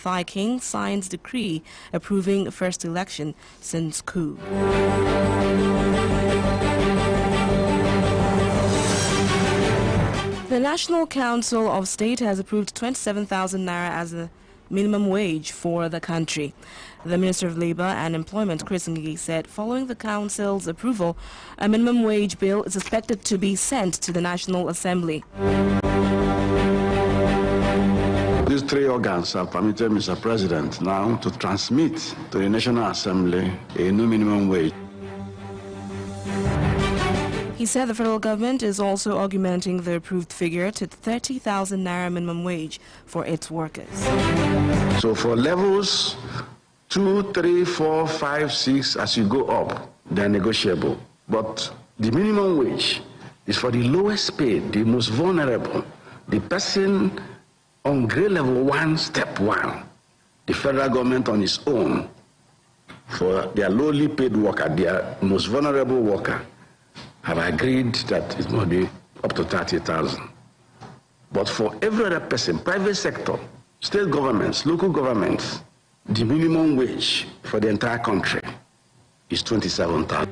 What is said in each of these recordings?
Thai king signs decree approving first election since coup. The National Council of State has approved 27,000 naira as a minimum wage for the country. The Minister of Labour and Employment, Chris Ngige, said following the Council's approval, a minimum wage bill is expected to be sent to the National Assembly. These three organs have permitted Mr. President now to transmit to the National Assembly a new minimum wage. He said the federal government is also augmenting the approved figure to 30,000 naira minimum wage for its workers. So for levels 2, 3, 4, 5, 6, as you go up, they're negotiable. But the minimum wage is for the lowest paid, the most vulnerable, the person on grade level 1, step 1. The federal government on its own, for their lowly paid worker, their most vulnerable worker, have agreed that it must be up to 30,000. But for every other person, private sector, state governments, local governments, the minimum wage for the entire country is 27,000.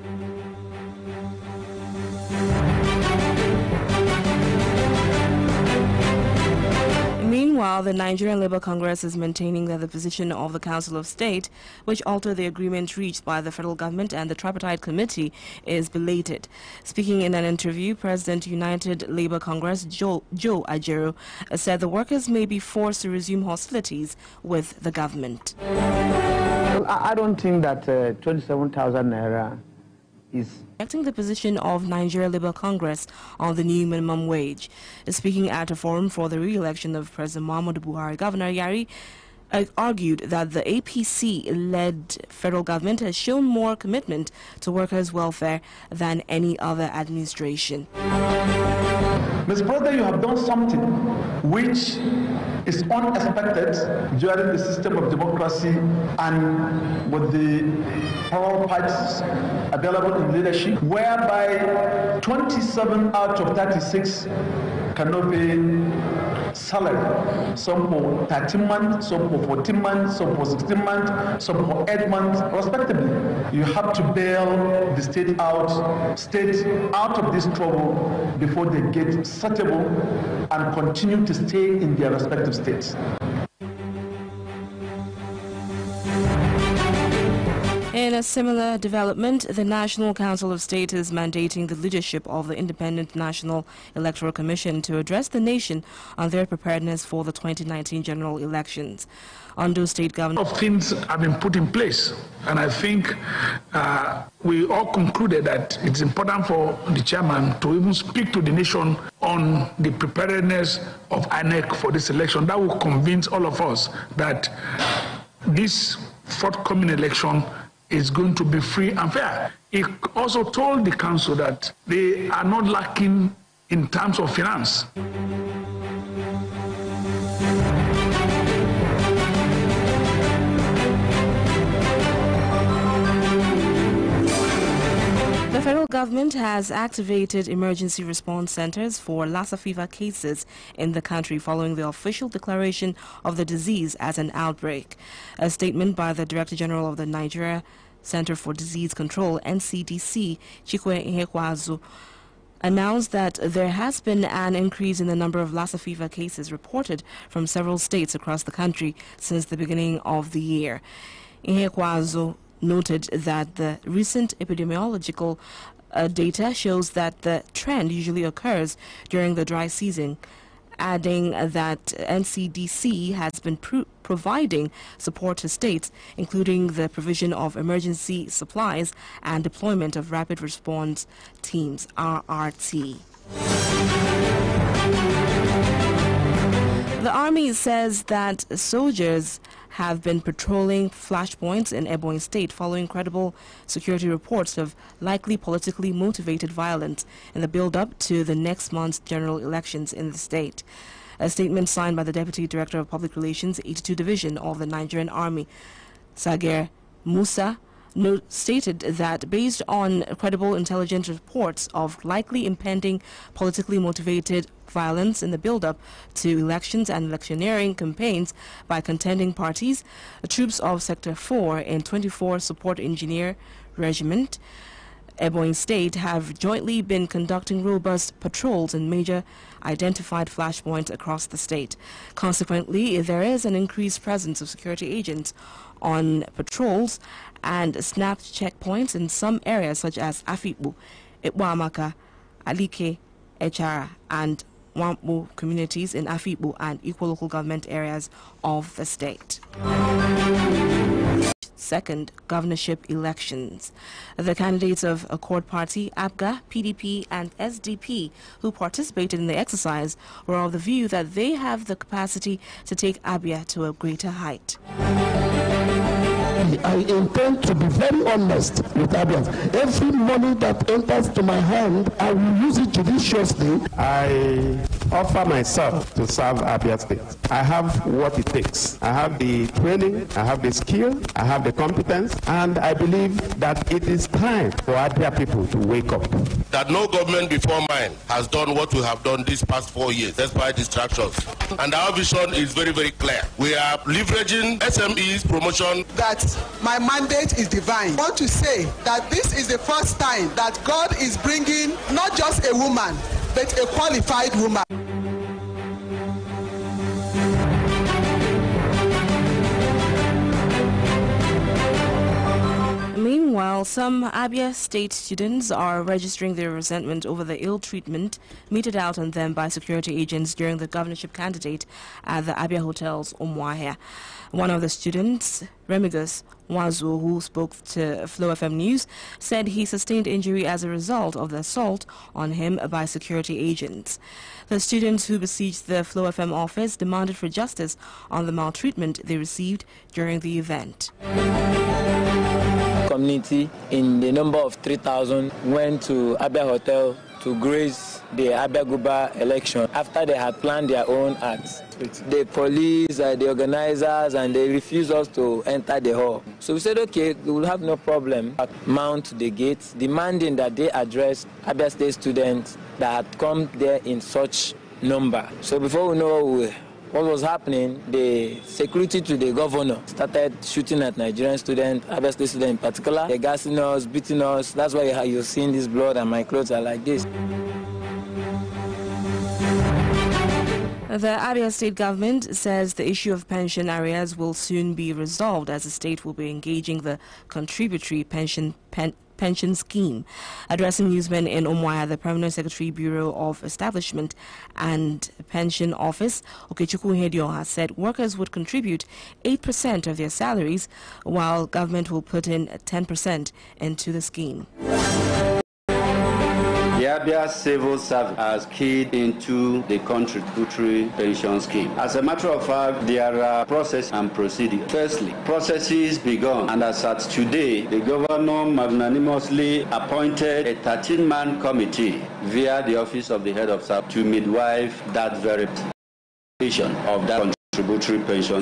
Meanwhile, the Nigerian Labour Congress is maintaining that the position of the Council of State, which altered the agreement reached by the federal government and the Tripartite Committee, is belated. Speaking in an interview, President United Labour Congress Joe Ajero said the workers may be forced to resume hostilities with the government. Well, I don't think that 27,000 naira is the position of Nigeria Labour Congress on the new minimum wage. Speaking at a forum for the re-election of President Muhammadu Buhari, Governor Yari argued that the APC-led federal government has shown more commitment to workers' welfare than any other administration. Mr. President, you have done something which is unexpected during the system of democracy and with the power parties available in leadership, whereby 27 out of 36 cannot be salary. Some for 13 months, some for 14 months, some for 16 months, some for 8 months, respectively. You have to bail the state out of this trouble before they get settled and continue to stay in their respective states. In a similar development, the National Council of State is mandating the leadership of the Independent National Electoral Commission to address the nation on their preparedness for the 2019 general elections. Ondo State Governor of things have been put in place, and I think we all concluded that it's important for the chairman to even speak to the nation on the preparedness of INEC for this election. That will convince all of us that this forthcoming election is going to be free and fair. He also told the council that they are not lacking in terms of finance. The federal government has activated emergency response centers for Lassa fever cases in the country following the official declaration of the disease as an outbreak. A statement by the Director General of the Nigeria Center for Disease Control, NCDC, Chikwe Ihekwazu, announced that there has been an increase in the number of Lassa fever cases reported from several states across the country since the beginning of the year. Ihekwazu noted that the recent epidemiological data shows that the trend usually occurs during the dry season, adding that NCDC has been providing support to states, including the provision of emergency supplies and deployment of rapid response teams, RRT. The Army says that soldiers have been patrolling flashpoints in Ebonyi State following credible security reports of likely politically motivated violence in the build-up to the next month's general elections in the state. A statement signed by the Deputy Director of Public Relations, 82 Division of the Nigerian Army, Sagir Musa, stated that based on credible intelligence reports of likely impending politically motivated violence in the build-up to elections and electioneering campaigns by contending parties, troops of Sector 4 in 24 Support Engineer Regiment, Ebonyi State, have jointly been conducting robust patrols in major identified flashpoints across the state. Consequently, there is an increased presence of security agents on patrols and snapped checkpoints in some areas such as Afikpo, Ikwamaka, Alike, Echara, and Wampo communities in Afikpo and equal local government areas of the state. Second, governorship elections. The candidates of Accord Party, APGA, PDP, and SDP who participated in the exercise were of the view that they have the capacity to take Abia to a greater height. I intend to be very honest with Abians. Every money that enters to my hand, I will use it judiciously. I offer myself to serve Abia State. I have what it takes. I have the training, I have the skill, I have the competence, and I believe that it is time for Abia people to wake up. That no government before mine has done what we have done these past 4 years, despite distractions. And our vision is very, very clear. We are leveraging SMEs promotion. That my mandate is divine. I want to say that this is the first time that God is bringing not just a woman, but a qualified woman. Meanwhile, some Abia State students are registering their resentment over the ill treatment meted out on them by security agents during the governorship candidate at the Abia Hotel's Umuahia. One of the students, Remigus Wazu, who spoke to Flo-Fm News, said he sustained injury as a result of the assault on him by security agents. The students who besieged the Flo-Fm office demanded for justice on the maltreatment they received during the event. Community in the number of 3,000 went to Abia Hotel to grace the Abia Guba election after they had planned their own acts. The police, the organizers, and they refused us to enter the hall. So we said, okay, we will have no problem. Mount the gates, demanding that they address Abia State students that had come there in such number. So before we know what was happening, the security to the governor started shooting at Nigerian students, Abia State students in particular. They're gassing us, beating us. That's why you're seeing this blood and my clothes are like this. The Abia State government says the issue of pension arrears will soon be resolved as the state will be engaging the contributory pension scheme. Addressing newsmen in Umuahia, the Permanent Secretary Bureau of Establishment and Pension Office, Okechukwu Hedioha, has said workers would contribute 8% of their salaries, while government will put in 10% into the scheme. The Abia Civil Service has keyed into the contributory pension scheme. As a matter of fact, there are processes and procedures. Firstly, processes begun, and as at today, the governor magnanimously appointed a 13-man committee via the office of the head of staff to midwife that very of that contributory pension